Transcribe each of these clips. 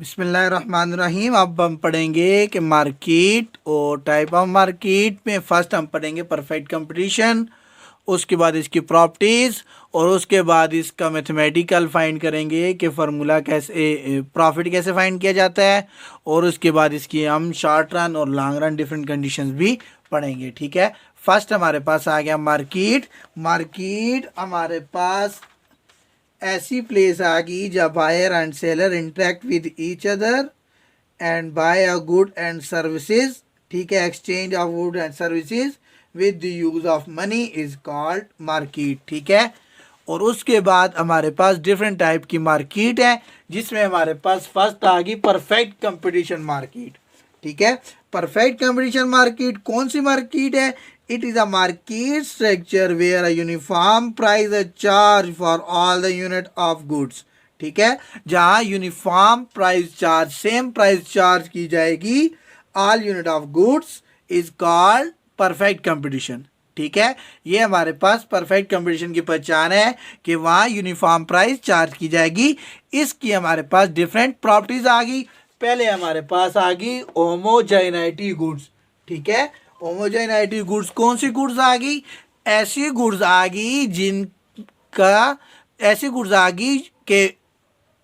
बिस्मिल्लाहिर्रहमानिर्रहीम। अब हम पढ़ेंगे कि मार्केट और टाइप ऑफ मार्केट में फर्स्ट हम पढ़ेंगे परफेक्ट कंपटीशन, उसके बाद इसकी प्रॉपर्टीज़ और उसके बाद इसका मैथमेटिकल फाइंड करेंगे कि फार्मूला कैसे प्रॉफिट कैसे फाइंड किया जाता है, और उसके बाद इसकी हम शॉर्ट रन और लॉन्ग रन डिफरेंट कंडीशंस भी पढ़ेंगे। ठीक है, फर्स्ट हमारे पास आ गया मार्केट। मार्केट हमारे पास ऐसी प्लेस आ गई जब buyer and seller interact with each other and buy a good and services. ठीक है, exchange of good and services with the use of money is called market. ठीक है, और उसके बाद हमारे पास डिफरेंट टाइप की मार्केट है, जिसमें हमारे पास फर्स्ट आ गई परफेक्ट कंपटीशन मार्केट। ठीक है, परफेक्ट कंपटीशन मार्केट कौन सी मार्केट है? It is a market structure where a uniform price is charged for all the unit of goods. ठीक है, जहां uniform price charge, same price charge की जाएगी all unit of goods, is called perfect competition. ठीक है, ये हमारे पास परफेक्ट कंपटीशन की पहचान है कि वहां यूनिफॉर्म प्राइस चार्ज की जाएगी। इसकी हमारे पास डिफरेंट प्रॉपर्टीज आ गई। पहले हमारे पास आ गई होमोजेनिटी गुड्स। ठीक है, होमोजेनिटी गुड्स कौन सी गुड्स आ गई? ऐसी गुड्स आ गई ऐसी गुड्स आ गई कि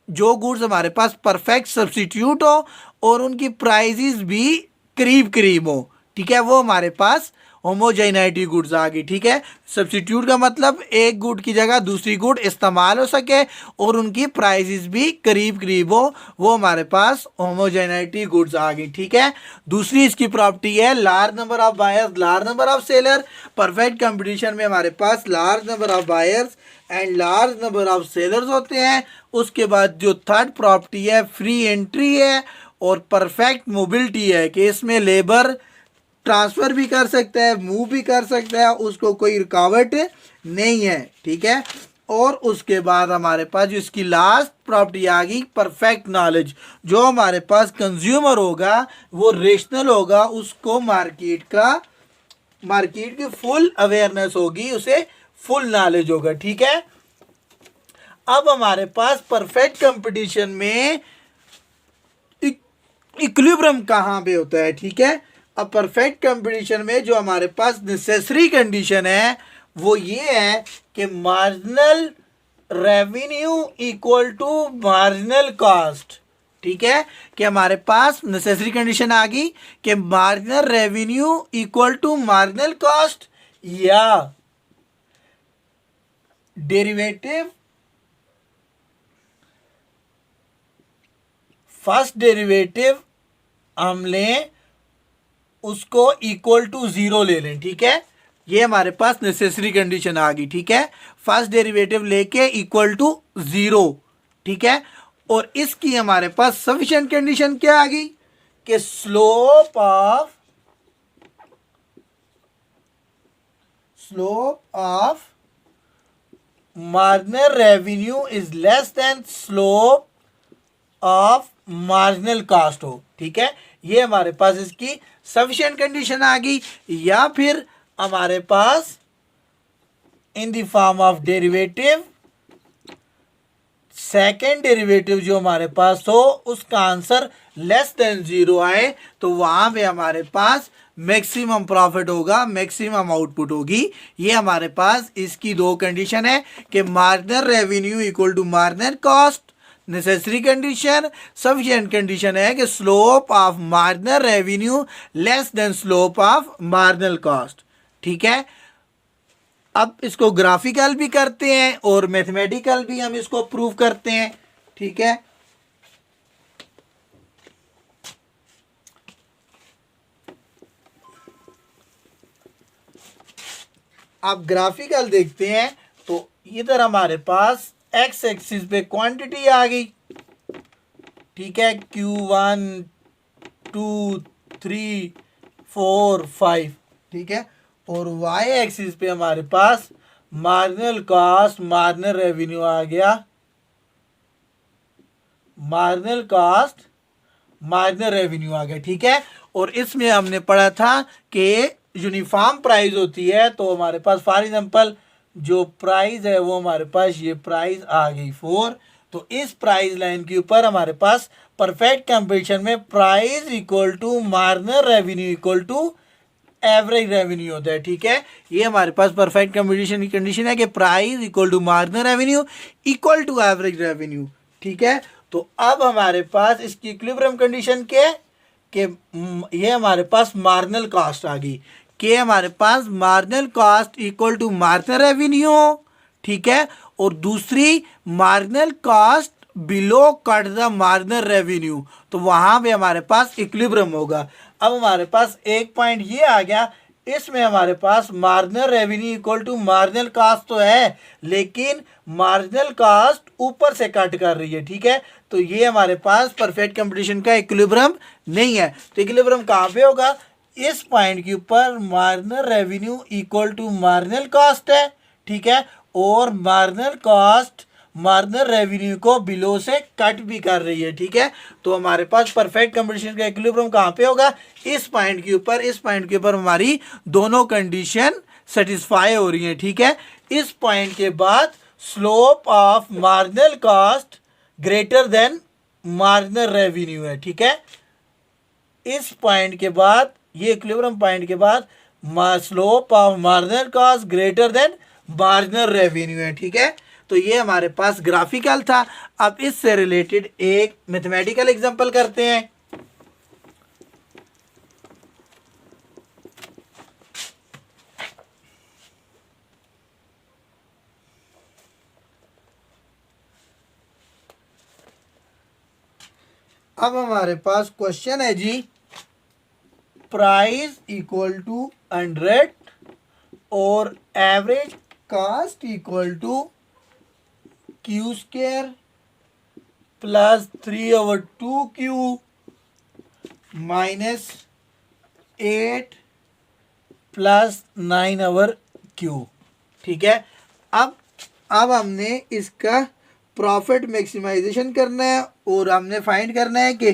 जो गुड्स हमारे पास परफेक्ट सब्स्टिट्यूट हो और उनकी प्राइसेस भी करीब करीब हो। ठीक है, वो हमारे पास होमोजेनिटी गुड्स आ गई। ठीक है, सब्स्टिट्यूट का मतलब एक गुड की जगह दूसरी गुड इस्तेमाल हो सके और उनकी प्राइसेस भी करीब करीब हो, वो हमारे पास होमोजेनिटी गुड्स आ गई। ठीक है, दूसरी इसकी प्रॉपर्टी है large number of buyers, large number of seller. Perfect competition में हमारे पास large number of buyers and large number of sellers होते हैं। उसके बाद जो थर्ड प्रॉपर्टी है फ्री एंट्री है और परफेक्ट मोबिलिटी है, कि इसमें लेबर ट्रांसफ़र भी कर सकता है, मूव भी कर सकता है, उसको कोई रुकावट नहीं है। ठीक है, और उसके बाद हमारे पास जो इसकी लास्ट प्रॉपर्टी आ गई परफेक्ट नॉलेज। जो हमारे पास कंज्यूमर होगा वो रेशनल होगा, उसको मार्केट की फुल अवेयरनेस होगी, उसे फुल नॉलेज होगा। ठीक है, अब हमारे पास परफेक्ट कंपटीशन में इक्विलिब्रियम कहाँ पे होता है? ठीक है, अब परफेक्ट कंपटीशन में जो हमारे पास नेसेसरी कंडीशन है वो ये है कि marginal revenue equal to marginal cost. ठीक है, कि हमारे पास नेसेसरी कंडीशन आ गई कि marginal revenue equal to marginal cost, या डेरिवेटिव फर्स्ट डेरिवेटिव हम लें उसको इक्वल टू जीरो ले लें। ठीक है, ये हमारे पास नेसेसरी कंडीशन आ गई। ठीक है, फर्स्ट डेरिवेटिव लेके इक्वल टू जीरो। ठीक है, और इसकी हमारे पास सफिशिएंट कंडीशन क्या आ गई कि slope of marginal revenue is less than slope of marginal cost हो। ठीक है, ये हमारे पास इसकी सफिशिएंट कंडीशन आ गई। या फिर हमारे पास in the form of derivative second derivative जो हमारे पास हो उसका आंसर लेस देन जीरो आए, तो वहां पे हमारे पास मैक्सिमम प्रॉफिट होगा, मैक्सिमम आउटपुट होगी। ये हमारे पास इसकी दो कंडीशन है कि marginal revenue equal to marginal cost, necessary condition. Sufficient condition है कि slope of marginal revenue less than slope of marginal cost. ठीक है, अब इसको ग्राफिकल भी करते हैं और मैथमेटिकल भी हम इसको प्रूव करते हैं। ठीक है, अब ग्राफिकल देखते हैं तो इधर हमारे पास एक्स एक्सिस पे क्वांटिटी आ गई। ठीक है, Q1 2 3 4 5। ठीक है, और y एक्सिस पे हमारे पास मार्जिनल कॉस्ट मार्जिनल रेवेन्यू आ गया, मार्जिनल कॉस्ट मार्जिनल रेवेन्यू आ गया। ठीक है, और इसमें हमने पढ़ा था कि यूनिफॉर्म प्राइस होती है, तो हमारे पास फॉर एग्जांपल जो प्राइस है वो हमारे पास ये प्राइस आ गई 4, तो इस प्राइस लाइन के ऊपर हमारे पास परफेक्ट कंपटीशन में price equal to marginal revenue equal to average revenue होता है। ठीक है, ये हमारे पास परफेक्ट कंपटीशन की कंडीशन है कि price equal to marginal revenue equal to average revenue. ठीक है, तो अब हमारे पास इसकी इक्विलिब्रियम कंडीशन क्या है कि ये हमारे पास मार्जिनल कॉस्ट आ गई कि हमारे पास marginal cost equal to marginal revenue. ठीक है, और दूसरी marginal cost below cut the marginal revenue, तो वहां पे हमारे पास इक्विलिब्रियम होगा। अब हमारे पास एक पॉइंट ये आ गया, इसमें हमारे पास marginal revenue equal to marginal cost तो है, लेकिन मार्जिनल कॉस्ट ऊपर से कट कर रही है। ठीक है, तो ये हमारे पास परफेक्ट कंपटीशन का इक्विलिब्रियम नहीं है। तो इक्विलिब्रियम कहाँ पे होगा? इस पॉइंट के ऊपर marginal revenue equal to marginal cost है। ठीक है, और मार्जिनल कॉस्ट मार्जिनल रेवेन्यू को बिलो से कट भी कर रही है। ठीक है, तो हमारे पास परफेक्ट कंपटीशन का इक्विलिब्रियम कहाँ पे होगा? इस पॉइंट के ऊपर। इस पॉइंट के ऊपर हमारी दोनों कंडीशन सेटिस्फाई हो रही है। ठीक है, इस पॉइंट के बाद slope of marginal cost greater than marginal revenue है। ठीक है, इस पॉइंट के बाद, ये इक्विलिब्रियम पॉइंट के बाद slope of marginal cost greater than marginal revenue है। ठीक है, तो ये हमारे पास ग्राफिकल था। अब इससे रिलेटेड एक मैथमेटिकल एग्जांपल करते हैं। अब हमारे पास क्वेश्चन है जी, प्राइस इक्वल टू 100 और average cost equal to q square plus 3/2 minus 8 plus 9/q। ठीक है, अब हमने इसका प्रॉफिट मैक्सिमाइजेशन करना है और हमने फाइंड करना है कि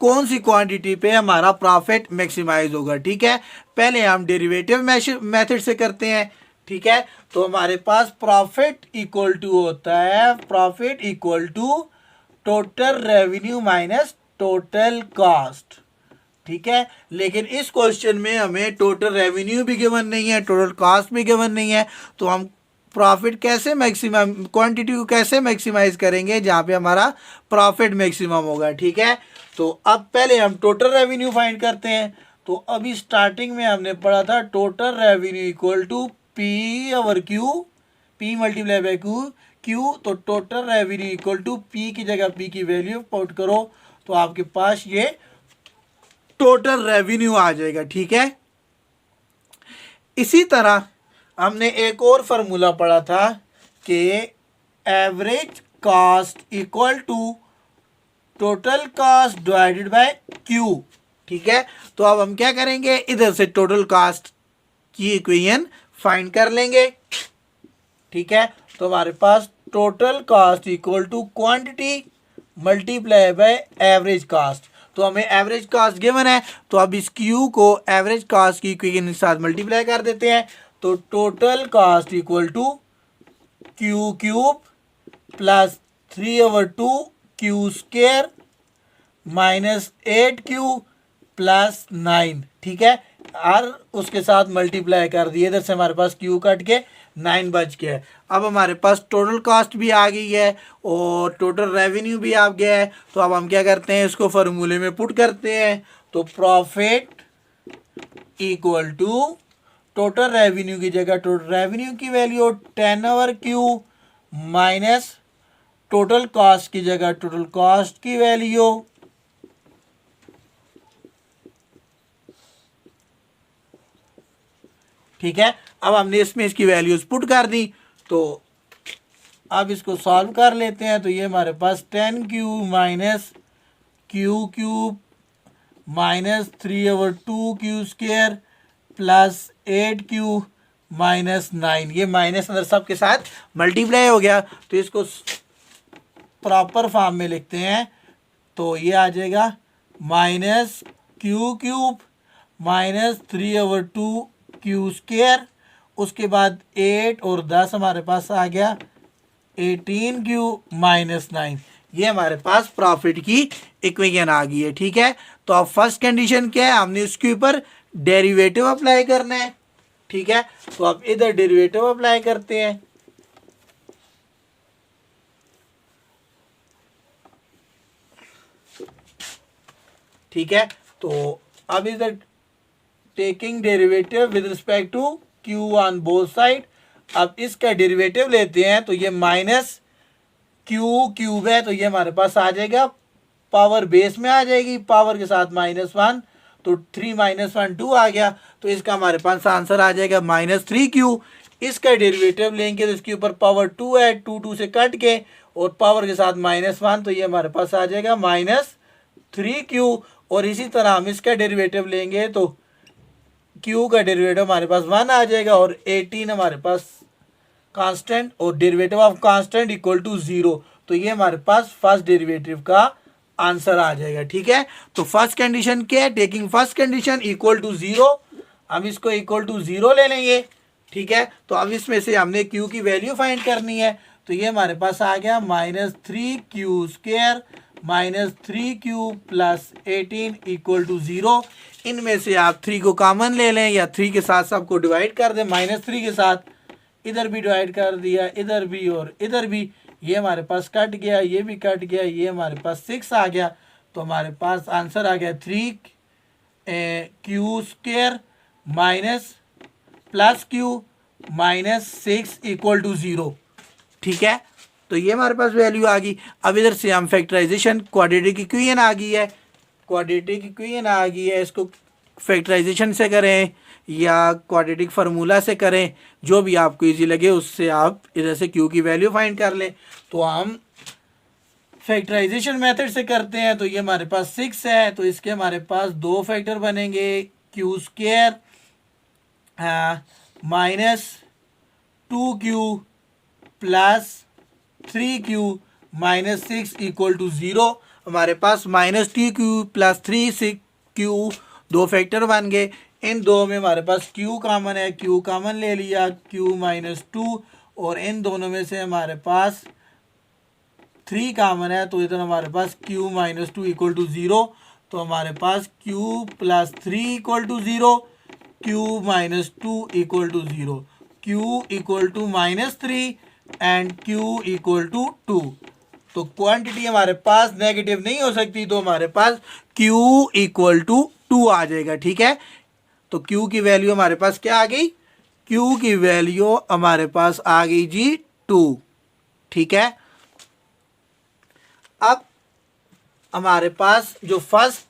कौन सी क्वांटिटी पे हमारा प्रॉफिट मैक्सिमाइज होगा। ठीक है, पहले हम डेरिवेटिव मेथड से करते हैं। ठीक है, तो हमारे पास प्रॉफिट इक्वल टू होता है, profit equal to total revenue minus total cost. ठीक है, लेकिन इस क्वेश्चन में हमें टोटल रेवेन्यू भी गिवन नहीं है, टोटल कॉस्ट भी गिवन नहीं है, तो हम प्रॉफिट कैसे मैक्सिमम, क्वांटिटी को कैसे मैक्सिमाइज करेंगे जहाँ पे हमारा प्रॉफिट मैक्सिमम होगा। ठीक है, तो अब पहले हम टोटल रेवेन्यू फाइंड करते हैं। तो अभी स्टार्टिंग में हमने पढ़ा था total revenue equal to P/Q, P multiply by Q। तो total revenue equal to P की जगह P की वैल्यू पुट करो तो आपके पास ये टोटल रेवेन्यू आ जाएगा। ठीक है, इसी तरह हमने एक और फार्मूला पढ़ा था कि average cost equal to total cost divided by Q। ठीक है, तो अब हम क्या करेंगे, इधर से टोटल कॉस्ट की इक्वेशन फाइंड कर लेंगे। ठीक है, तो हमारे पास total cost equal to quantity multiply by average cost. तो हमें एवरेज कॉस्ट गिवन है, तो अब इस Q को एवरेज कॉस्ट की इक्वेशन के साथ मल्टीप्लाई कर देते हैं। तो total cost equal to Q³ plus 3/2 Q² minus 8Q plus 9। ठीक है, और उसके साथ मल्टीप्लाई कर दिए, इधर से हमारे पास Q कट के 9 बच गया। अब हमारे पास टोटल कॉस्ट भी आ गई है और टोटल रेवेन्यू भी आ गया है। तो अब हम क्या करते हैं, इसको फार्मूले में पुट करते हैं। तो profit equal to total revenue की जगह टोटल रेवेन्यू की value 10/Q minus total cost की जगह टोटल कॉस्ट की वैल्यू। ठीक है, अब हमने इसमें इसकी वैल्यूज पुट कर दी। तो अब इसको सॉल्व कर लेते हैं। तो ये हमारे पास 10Q minus Q³ minus 3/2 plus 8Q minus 9, ये माइनस अंदर सब के साथ मल्टीप्लाई हो गया। तो इसको प्रॉपर फॉर्म में लिखते हैं। तो ये आ जाएगा माइनस Q³ माइनस 3/2 Q², उसके बाद 8 और 10 हमारे पास आ गया 18Q माइनस 9, ये हमारे पास प्रॉफिट की इक्वेशन आ गई है। ठीक है, तो अब फर्स्ट कंडीशन क्या है, हमने उसके ऊपर डेरिवेटिव अप्लाई करना है। ठीक है, तो अब इधर डेरिवेटिव अप्लाई करते हैं। ठीक है, तो अब इधर taking derivative with respect to Q on both side, अब इसका डेरिवेटिव लेते हैं तो ये माइनस क्यू क्यूब है, तो ये हमारे पास आ जाएगा, पावर बेस में आ जाएगी, पावर के साथ -1, तो 3 - 1 2 आ गया, तो इसका हमारे पास आंसर आ जाएगा -3Q। इसका डेरिवेटिव लेंगे तो इसके ऊपर पावर 2 है, 2 से कट के और पावर के साथ -1, तो ये हमारे पास आ जाएगा -3Q। और इसी तरह हम इसका डेरिवेटिव लेंगे तो Q का डेरिवेटिव हमारे पास 1 आ जाएगा और 18 हमारे पास कांस्टेंट और derivative of constant equal to 0, तो ये हमारे पास फर्स्ट डेरिवेटिव का आंसर आ जाएगा। ठीक है, तो फर्स्ट कंडीशन क्या है, taking first condition equal to 0, हम इसको इक्वल टू 0 ले लेंगे। ठीक है, तो अब इसमें से हमने Q की वैल्यू फाइंड करनी है, तो ये हमारे पास आ गया -3Q² -3Q plus 18 equal to 0। इनमें से आप 3 को कॉमन ले लें या 3 के साथ सबको डिवाइड कर दें, -3 के साथ इधर भी डिवाइड कर दिया, इधर भी और इधर भी, ये हमारे पास कट गया, ये भी कट गया, ये हमारे पास 6 आ गया, तो हमारे पास आंसर आ गया 3Q² minus plus Q -6 equal to 0। ठीक है, तो ये हमारे पास वैल्यू आ गई। अब इधर से हम फैक्टराइजेशन क्वाड्रेटिक इक्वेशन आ गई है, क्वाड्रेटिक इक्वेशन आ गई है, इसको फैक्टराइजेशन से करें या क्वाड्रेटिक फार्मूला से करें, जो भी आपको इजी लगे उससे आप इधर से Q की वैल्यू फाइंड कर लें। तो हम फैक्टराइजेशन मेथड से करते हैं, तो ये हमारे पास 6 है, तो इसके हमारे पास 2 फैक्टर बनेंगे, Q² -2Q plus 3Q -6 equal to 0। हमारे पास -2Q प्लस 3Q 2 फैक्टर बन गए, इन दो में हमारे पास Q कॉमन है, Q कॉमन ले लिया, Q -2, और इन दोनों में से हमारे पास 3 कॉमन है, तो इधर हमारे पास Q -2 इक्वल टू 0, तो हमारे पास Q plus 3 equal to 0, Q -2 equal to 0, Q equal to -3 and Q equal to 2। तो क्वांटिटी हमारे पास नेगेटिव नहीं हो सकती, तो हमारे पास Q इक्वल टू 2 आ जाएगा। ठीक है, तो Q की वैल्यू हमारे पास क्या आ गई, Q की वैल्यू हमारे पास आ गई जी 2। ठीक है, अब हमारे पास जो फर्स्ट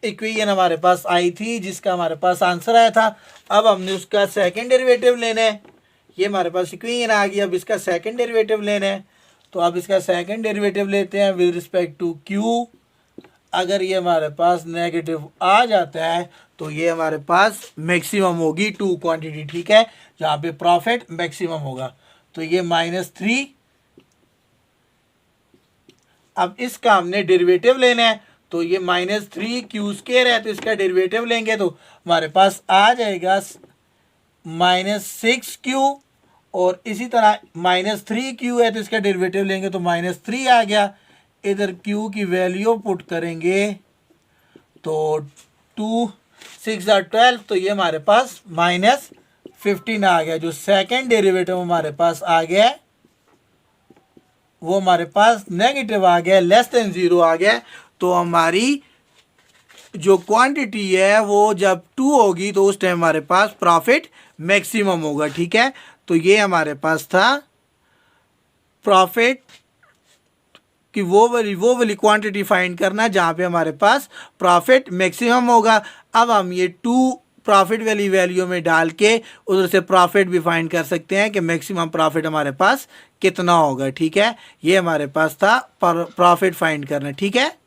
इक्वेशन हमारे पास आई थी, जिसका हमारे पास आंसर आया था, अब हमने उसका सेकंड डेरिवेटिव लेना है। ये हमारे पास इक्वेशन आ गई, अब इसका सेकंड डेरिवेटिव लेना है, तो अब इसका सेकंड डेरिवेटिव लेते हैं विद रिस्पेक्ट टू Q। अगर ये हमारे पास नेगेटिव आ जाता है तो ये हमारे पास मैक्सिमम होगी 2 क्वांटिटी। ठीक है, जहाँ पे प्रॉफिट मैक्सिमम होगा, तो ये -3। अब इसका हमने डेरिवेटिव लेना है, तो ये -3Q² है, तो इसका डेरिवेटिव लेंगे तो हमारे पास आ जाएगा -6Q, और इसी तरह -3Q है, तो इसका डेरिवेटिव लेंगे तो -3 आ गया। इधर Q की वैल्यू पुट करेंगे तो 2 6 12, तो ये हमारे पास -15 आ गया। जो सेकंड डेरिवेटिव हमारे पास आ गया वो हमारे पास नेगेटिव आ गया, <0 आ गया। तो हमारी जो क्वांटिटी है वो जब 2 होगी तो उस टाइम हमारे पास प्रॉफिट मैक्सिमम होगा। ठीक है, तो ये हमारे पास था प्रॉफिट कि वो वाली क्वांटिटी फाइंड करना जहाँ पे हमारे पास प्रॉफिट मैक्सिमम होगा। अब हम ये 2 प्रॉफिट वाली वैल्यू में डाल के उधर से प्रॉफिट भी फाइंड कर सकते हैं कि मैक्सिमम प्रॉफिट हमारे पास कितना होगा। ठीक है, ये हमारे पास था प्रॉफिट फाइंड करना। ठीक है।